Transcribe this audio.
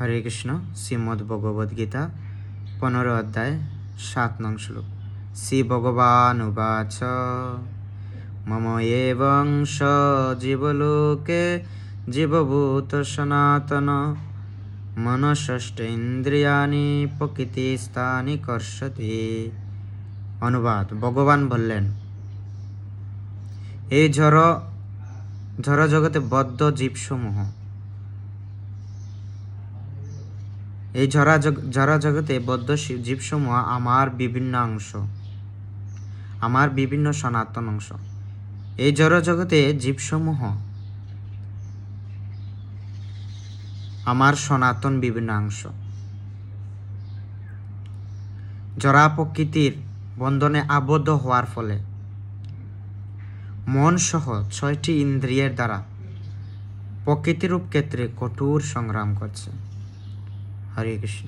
হরে কৃষ্ণ। শ্রীমদ্ ভগবদ গীতা 15 অধ্যায় 7 নং শ্লোক। শ্রী ভগবান উবাচ মম এবংশ জীবলোকে জীবভূত সনাতন মনষষ্ঠেন্দ্রিয়ানি প্রকৃতিস্থানি কর্ষতি। অনুবাদ: ভগবান বললেন, এই জড় জগতে বদ্ধ জীবসমূহ, এই জড় জগতে বদ্ধ জীবসমূহ আমার বিভিন্ন অংশ, আমার বিভিন্ন সনাতন অংশ। এই জড় জগতে জীবসমূহ আমার সনাতন বিভিন্ন অংশ। জড়া প্রকৃতির বন্ধনে আবদ্ধ হওয়ার ফলে মন সহ 6টি ইন্দ্রিয়ের দ্বারা প্রকৃতিরূপ ক্ষেত্রে কঠোর সংগ্রাম করছে। হরে কৃষ্ণ।